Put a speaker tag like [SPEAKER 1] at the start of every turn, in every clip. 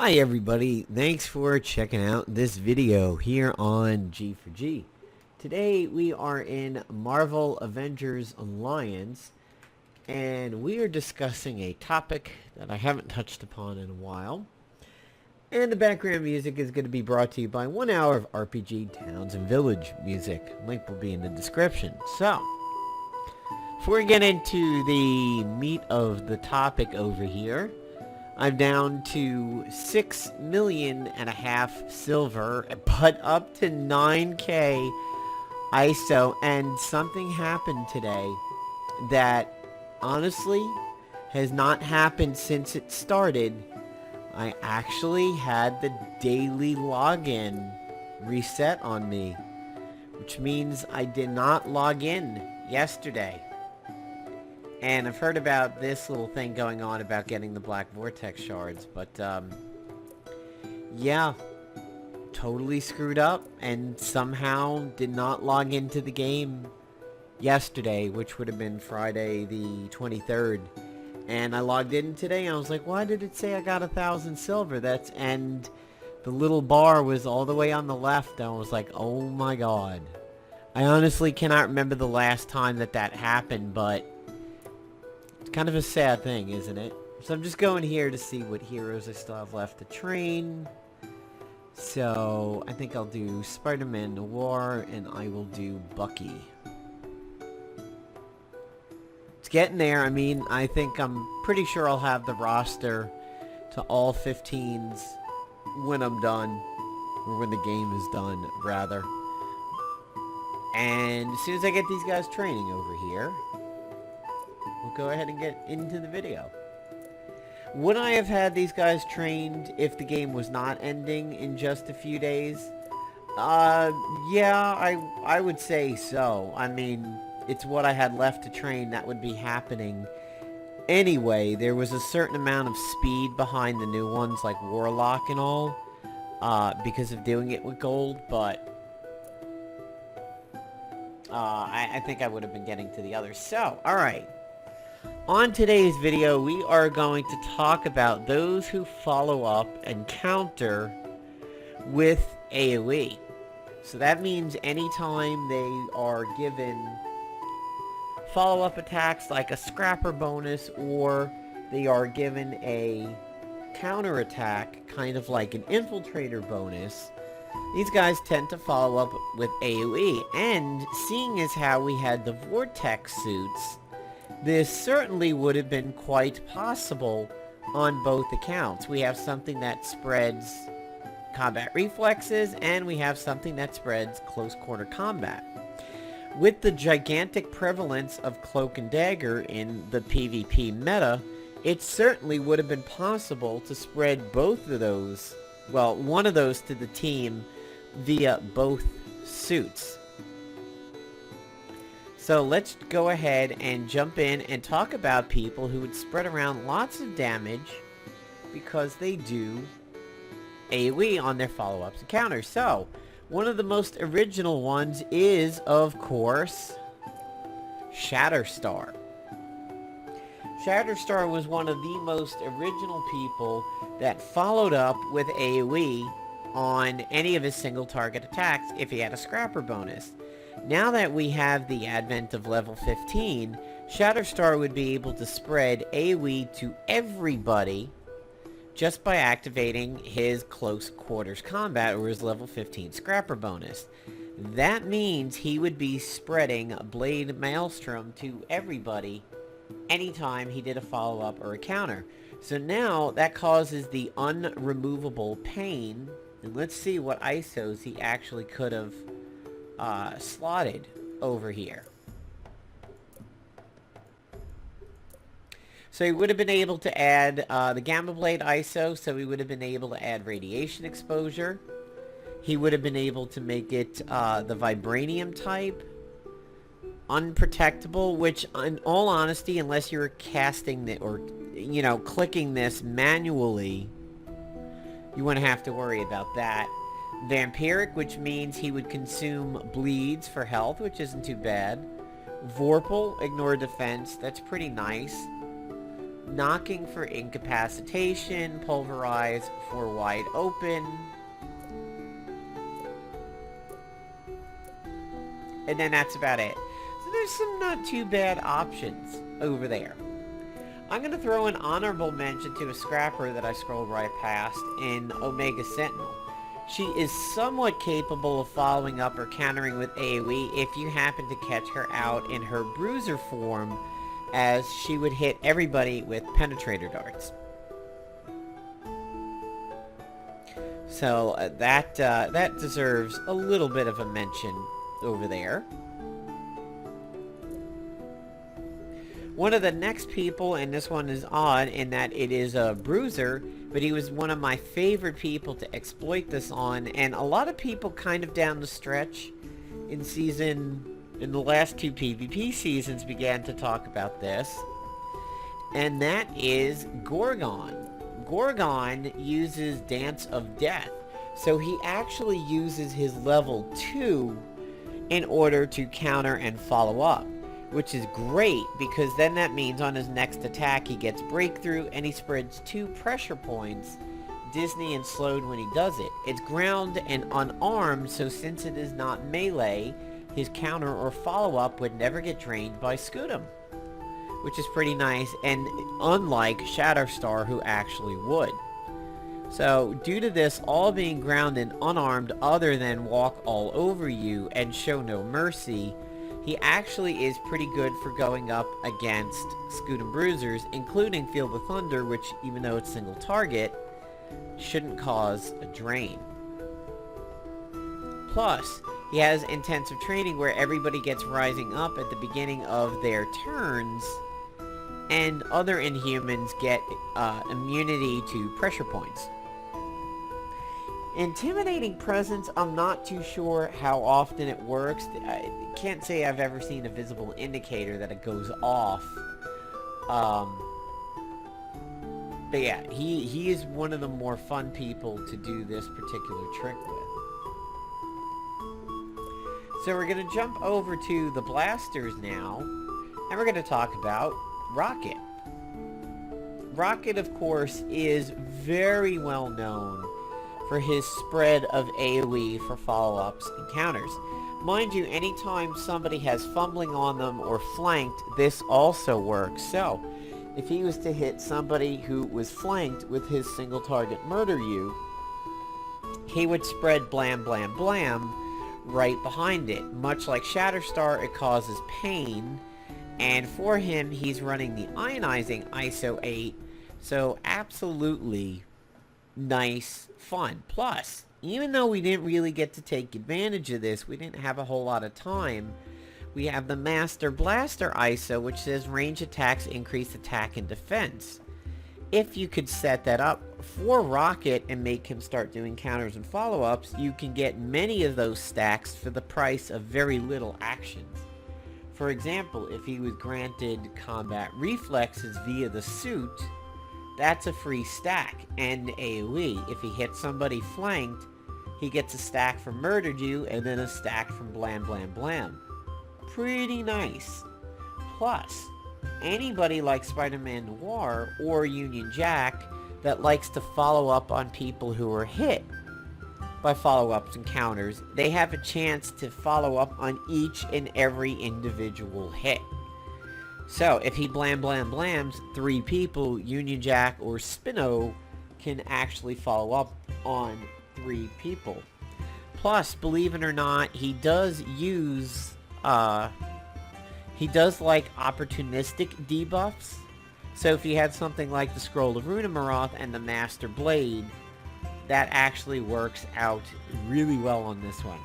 [SPEAKER 1] Hi everybody, thanks for checking out this video here on G4G. Today we are in Marvel Avengers Alliance and we are discussing a topic that I haven't touched upon in a while. And the background music is going to be brought to you by 1 hour of RPG Towns and Village music. Link will be in the description. So, before we get into the meat of the topic over here, I'm down to 6.5 million silver, but up to 9k ISO, and something happened today that honestly has not happened since it started. I actually had the daily login reset on me, which means I did not log in yesterday. And I've heard about this little thing going on about getting the black vortex shards, but yeah, totally screwed up and somehow did not log into the game yesterday, which would have been Friday the 23rd. And I logged in today and I was like, why did it say I got 1,000 silver? And the little bar was all the way on the left. And I was like, oh my god. I honestly cannot remember the last time that happened, but it's kind of a sad thing, isn't it? So I'm just going here to see what heroes I still have left to train. So I think I'll do Spider-Man Noir and I will do Bucky. It's getting there. I mean, I think I'm pretty sure I'll have the roster to all 15s when I'm done. Or when the game is done, rather. And as soon as I get these guys training over here, we'll go ahead and get into the video. Would I have had these guys trained if the game was not ending in just a few days? Yeah, I would say so. I mean, it's what I had left to train that would be happening anyway. There was a certain amount of speed behind the new ones, like Warlock and all, because of doing it with gold, but I think I would have been getting to the others. So, alright. On today's video, we are going to talk about those who follow up and counter with AOE. So that means anytime they are given follow-up attacks like a scrapper bonus, or they are given a counter attack, kind of like an infiltrator bonus, these guys tend to follow up with AOE. And seeing as how we had the vortex suits, this certainly would have been quite possible on both accounts. We have something that spreads combat reflexes, and we have something that spreads close quarter combat. With the gigantic prevalence of Cloak and Dagger in the PvP meta, it certainly would have been possible to spread both of those, well, one of those to the team via both suits. So let's go ahead and jump in and talk about people who would spread around lots of damage because they do AoE on their follow-ups and counters. So, one of the most original ones is, of course, Shatterstar. Shatterstar was one of the most original people that followed up with AoE on any of his single target attacks if he had a scrapper bonus. Now that we have the advent of level 15, Shatterstar would be able to spread AoE to everybody just by activating his close quarters combat or his level 15 scrapper bonus. That means he would be spreading Blade Maelstrom to everybody anytime he did a follow-up or a counter. So now that causes the unremovable pain, and let's see what ISOs he actually could have slotted over here. So he would have been able to add the Gamma Blade ISO, so he would have been able to add radiation exposure. He would have been able to make it the Vibranium type, unprotectable, which in all honesty, unless you were casting it or, you know, clicking this manually, you wouldn't have to worry about that. Vampiric, which means he would consume bleeds for health, which isn't too bad. Vorpal, ignore defense, that's pretty nice. knocking for incapacitation, pulverize for wide open, and then that's about it. So there's some not too bad options over there. I'm going to throw an honorable mention to a scrapper that I scrolled right past in Omega Sentinel. She is somewhat capable of following up or countering with AOE if you happen to catch her out in her bruiser form, as she would hit everybody with penetrator darts. So that deserves a little bit of a mention over there. One of the next people, and this one is odd in that it is a bruiser, but he was one of my favorite people to exploit this on, and a lot of people kind of down the stretch in the last two PvP seasons began to talk about this, and that is Gorgon. Gorgon uses Dance of Death, so he actually uses his level 2 in order to counter and follow up, which is great because then that means on his next attack he gets breakthrough and he spreads 2 pressure points, Disney and slowed when he does it. It's ground and unarmed, so since it is not melee, his counter or follow-up would never get drained by Scutum, which is pretty nice, and unlike Shatterstar, who actually would. So due to this all being ground and unarmed other than walk all over you and show no mercy, he actually is pretty good for going up against Scutum Bruisers, including Field of Thunder, which, even though it's single target, shouldn't cause a drain. Plus, he has intensive training where everybody gets rising up at the beginning of their turns, and other Inhumans get immunity to pressure points. Intimidating Presence, I'm not too sure how often it works. I can't say I've ever seen a visible indicator that it goes off. But yeah, he is one of the more fun people to do this particular trick with. So we're going to jump over to the blasters now, and we're going to talk about Rocket. Rocket, of course, is very well known for his spread of AOE for follow-ups and counters. Mind you, anytime somebody has fumbling on them or flanked, this also works. So, if he was to hit somebody who was flanked with his single target murder you, he would spread blam blam blam right behind it. Much like Shatterstar, it causes pain, and for him, he's running the ionizing ISO 8, so absolutely nice fun. Plus, even though we didn't really get to take advantage of this, we didn't have a whole lot of time, we have the Master Blaster ISO, which says range attacks increase attack and defense. If you could set that up for Rocket and make him start doing counters and follow-ups, you can get many of those stacks for the price of very little actions. For example, if he was granted combat reflexes via the suit, that's a free stack and AoE. If he hits somebody flanked, he gets a stack from Murdered You and then a stack from Blam Blam Blam. Pretty nice. Plus, anybody like Spider-Man Noir or Union Jack that likes to follow up on people who are hit by follow-ups and counters, they have a chance to follow up on each and every individual hit. So, if he blam blam blams 3 people, Union Jack or Spino can actually follow up on 3 people. Plus, believe it or not, he does use, he does like opportunistic debuffs. So if you had something like the Scroll of Runamaroth and the Master Blade, that actually works out really well on this one.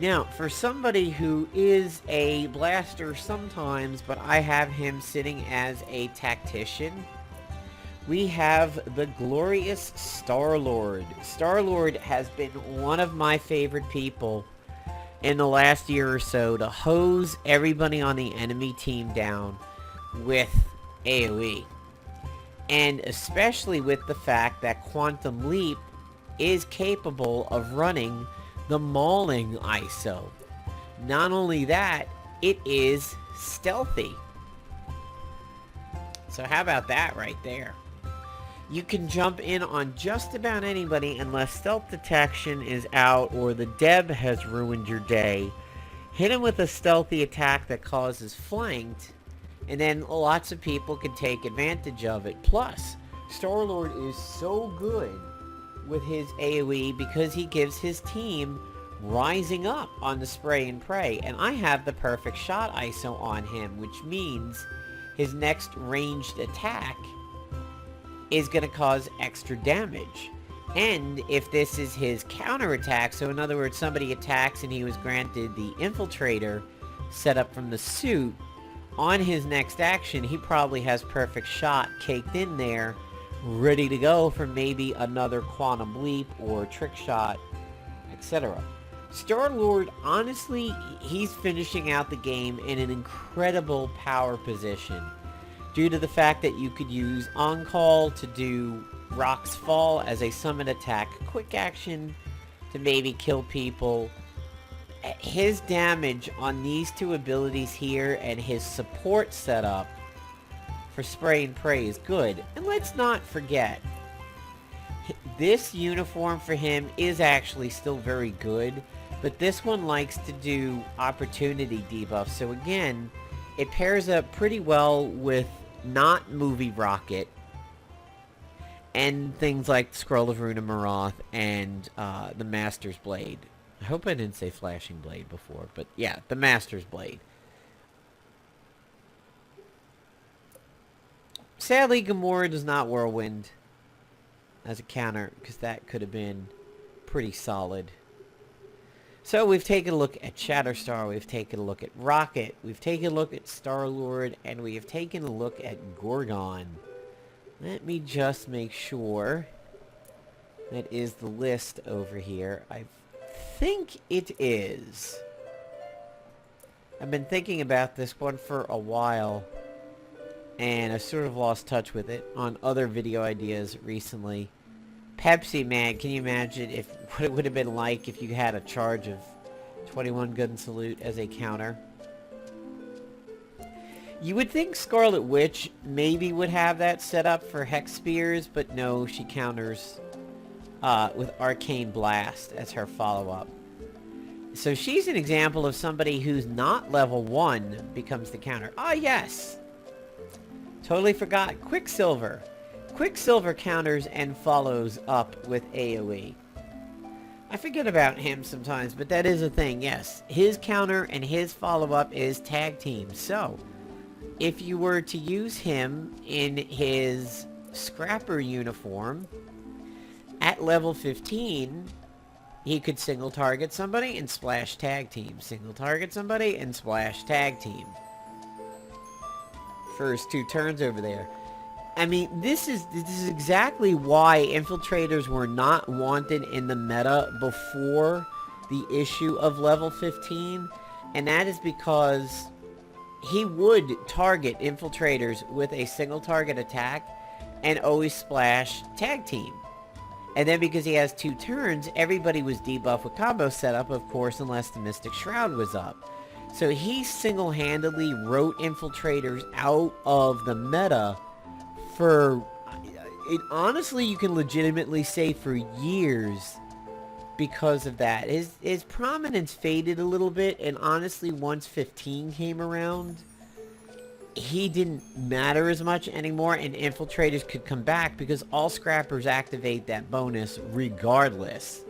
[SPEAKER 1] Now, for somebody who is a blaster sometimes, but I have him sitting as a tactician, we have the glorious Star-Lord. Star-Lord has been one of my favorite people in the last year or so to hose everybody on the enemy team down with AoE. And especially with the fact that Quantum Leap is capable of running the Mauling ISO. Not only that, it is stealthy. So how about that right there? You can jump in on just about anybody unless stealth detection is out or the Deb has ruined your day. Hit him with a stealthy attack that causes flanked, and then lots of people can take advantage of it. Plus, Star-Lord is so good with his AOE because he gives his team rising up on the spray and pray, and I have the perfect shot ISO on him, which means his next ranged attack is going to cause extra damage. And if this is his counterattack, so in other words, somebody attacks and he was granted the infiltrator set up from the suit, on his next action, he probably has perfect shot caked in there, ready to go for maybe another quantum leap or trick shot, etc. Star-Lord, honestly, he's finishing out the game in an incredible power position due to the fact that you could use on-call to do Rock's Fall as a summon attack quick action to maybe kill people. His damage on these two abilities here and his support setup for spray and pray is good. And let's not forget, this uniform for him is actually still very good, but this one likes to do opportunity debuff. So again, it pairs up pretty well with not movie Rocket and things like Scroll of Runa Marath and the Master's Blade. I hope I didn't say Flashing Blade before, but yeah, the Master's Blade. Sadly, Gamora does not Whirlwind as a counter, because that could have been pretty solid. So we've taken a look at Shatterstar, we've taken a look at Rocket, we've taken a look at Star-Lord, and we have taken a look at Gorgon. Let me just make sure that is the list over here. I think it is. I've been thinking about this one for a while, and I sort of lost touch with it on other video ideas recently. Pepsi, man, can you imagine what it would have been like if you had a charge of 21 gun salute as a counter? You would think Scarlet Witch maybe would have that set up for Hex Spears, but no, she counters with Arcane Blast as her follow-up. So she's an example of somebody who's not level 1 becomes the counter. Ah, yes! Totally forgot. Quicksilver. Quicksilver counters and follows up with AOE. I forget about him sometimes, but that is a thing, yes. His counter and his follow-up is tag team. So, if you were to use him in his Scrapper uniform at level 15, he could single target somebody and splash tag team. Single target somebody and splash tag team. First 2 turns over there. I mean, this is exactly why infiltrators were not wanted in the meta before the issue of level 15, and that is because he would target infiltrators with a single target attack and always splash tag team. And then because he has 2 turns, everybody was debuffed with combo setup, of course, unless the Mystic Shroud was up. So he single-handedly wrote infiltrators out of the meta for, honestly, you can legitimately say for years because of that. His prominence faded a little bit, and honestly, once 15 came around, he didn't matter as much anymore, and infiltrators could come back because all scrappers activate that bonus regardless.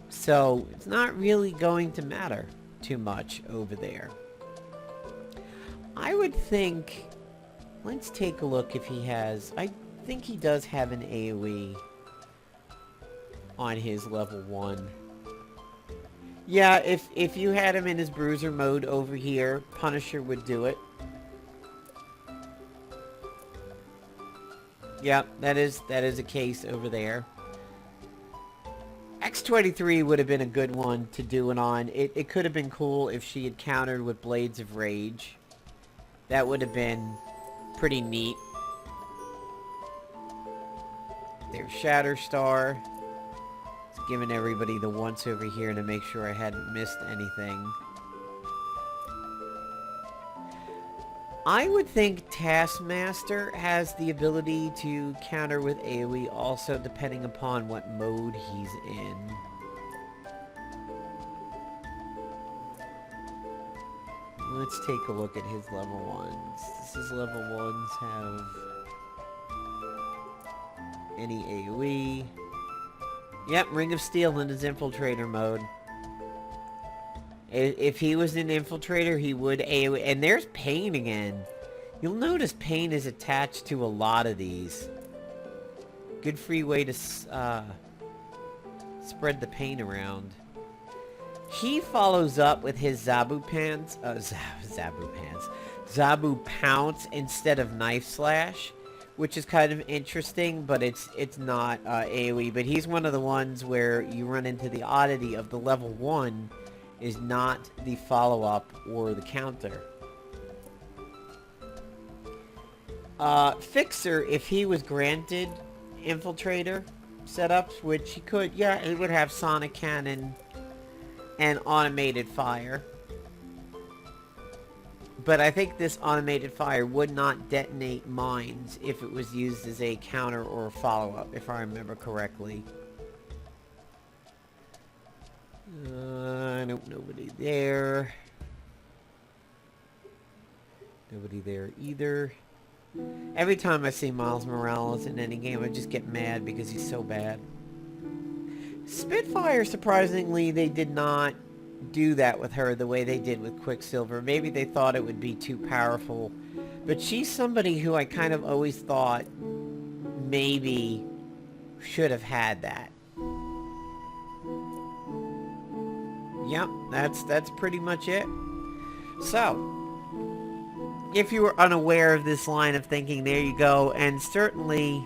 [SPEAKER 1] So it's not really going to matter too much over there. I would think, let's take a look if he has, I think he does have an AoE on his level 1. Yeah, if you had him in his bruiser mode over here, Punisher would do it. Yep, that is a case over there. X-23 would have been a good one to do it on. It could have been cool if she had countered with Blades of Rage. That would have been pretty neat. There's Shatterstar. It's giving everybody the once over here to make sure I hadn't missed anything. I would think Taskmaster has the ability to counter with AoE also, depending upon what mode he's in. Let's take a look at his level 1s. Does his level 1s have any AoE? Yep, Ring of Steel in his Infiltrator mode. If he was an Infiltrator, he would AoE. And there's Pain again. You'll notice Pain is attached to a lot of these. Good free way to spread the pain around. He follows up with his Zabu Pounce instead of Knife Slash, which is kind of interesting, but it's not AoE. But he's one of the ones where you run into the oddity of the level 1 is not the follow-up or the counter. Fixer, if he was granted Infiltrator setups, which he could, yeah, he would have Sonic Cannon and Automated Fire. But I think this Automated Fire would not detonate mines if it was used as a counter or a follow-up, if I remember correctly. Nobody there. Nobody there either. Every time I see Miles Morales in any game, I just get mad because he's so bad. Spitfire, surprisingly, they did not do that with her the way they did with Quicksilver. Maybe they thought it would be too powerful. But she's somebody who I kind of always thought maybe should have had that. Yep, that's pretty much it. So, if you were unaware of this line of thinking, there you go. And certainly,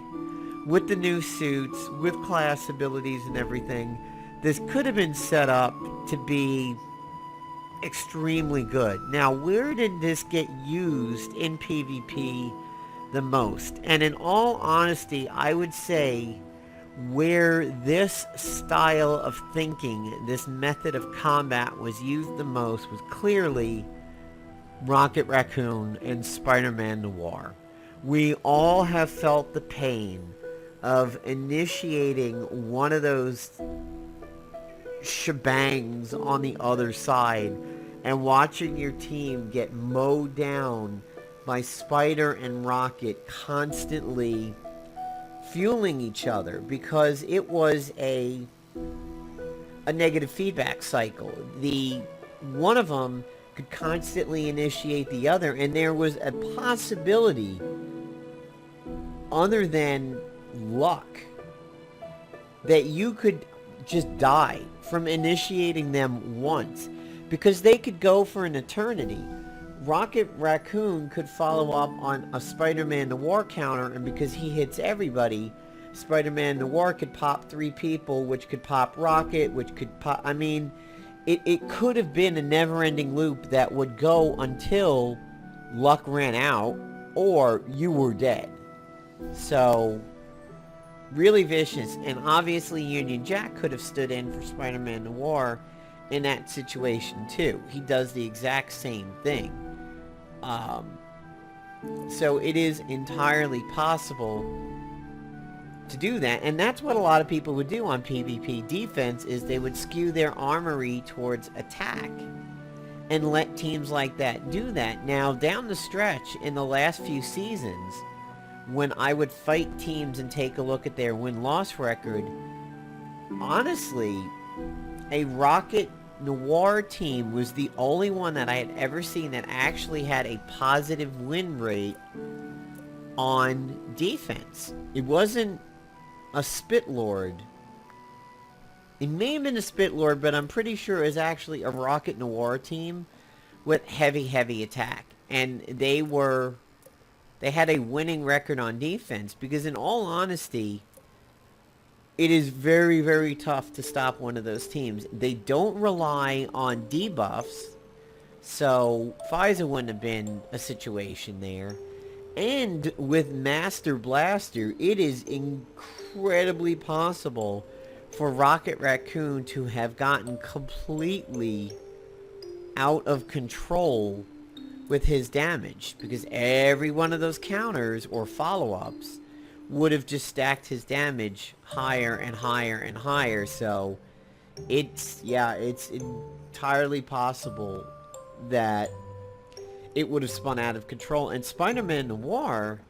[SPEAKER 1] with the new suits, with class abilities and everything, this could have been set up to be extremely good. Now, where did this get used in PvP the most? And in all honesty, I would say where this style of thinking, this method of combat was used the most was clearly Rocket Raccoon and Spider-Man Noir. We all have felt the pain of initiating one of those shebangs on the other side and watching your team get mowed down by Spider and Rocket constantly fueling each other, because it was a negative feedback cycle. One of them could constantly initiate the other, and there was a possibility other than luck that you could just die from initiating them once, because they could go for an eternity. Rocket Raccoon could follow up on a Spider-Man Noir counter, and because he hits everybody, Spider-Man Noir could pop 3 people, which could pop Rocket, which could pop... I mean, it could have been a never-ending loop that would go until luck ran out or you were dead. So, really vicious. And obviously Union Jack could have stood in for Spider-Man Noir in that situation too. He does the exact same thing. So it is entirely possible to do that, and that's what a lot of people would do on PvP defense, is they would skew their armory towards attack and let teams like that do that. Now, down the stretch in the last few seasons, when I would fight teams and take a look at their win-loss record, honestly, a Rocket Noir team was the only one that I had ever seen that actually had a positive win rate on defense. It wasn't a Spitlord. It may have been a Spitlord, but I'm pretty sure it was actually a Rocket Noir team with heavy attack. And they had a winning record on defense, because in all honesty, it is very tough to stop one of those teams. They don't rely on debuffs, so Pfizer wouldn't have been a situation there. And with Master Blaster, it is incredibly possible for Rocket Raccoon to have gotten completely out of control with his damage, because every one of those counters or follow-ups would have just stacked his damage higher and higher and higher. So it's entirely possible that it would have spun out of control, and Spider-Man Noir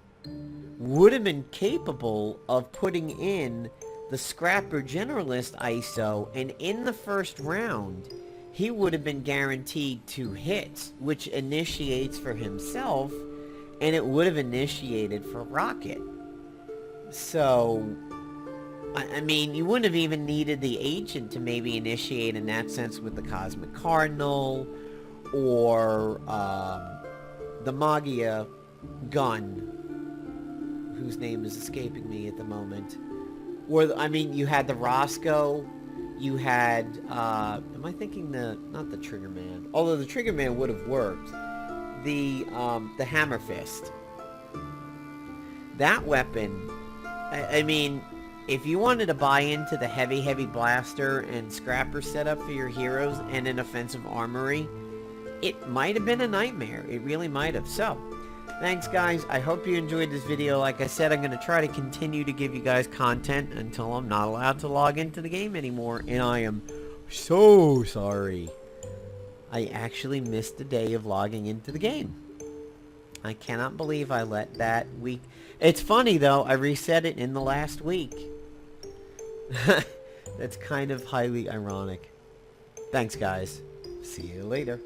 [SPEAKER 1] would have been capable of putting in the Scrapper Generalist ISO, and in the first round he would have been guaranteed 2 hits, which initiates for himself, and it would have initiated for Rocket. So, I mean, you wouldn't have even needed the Agent to maybe initiate in that sense with the Cosmic Cardinal, or the Magia gun, whose name is escaping me at the moment. Or, I mean, you had the Roscoe, you had, am I thinking not the Trigger Man, although the Trigger Man would have worked, the Hammer Fist. That weapon, I mean, if you wanted to buy into the heavy blaster and scrapper setup for your heroes and an offensive armory, it might have been a nightmare. It really might have. So, thanks guys. I hope you enjoyed this video. Like I said, I'm going to try to continue to give you guys content until I'm not allowed to log into the game anymore. And I am so sorry. I actually missed the day of logging into the game. I cannot believe I let that week... It's funny though, I reset it in the last week. That's kind of highly ironic. Thanks guys. See you later.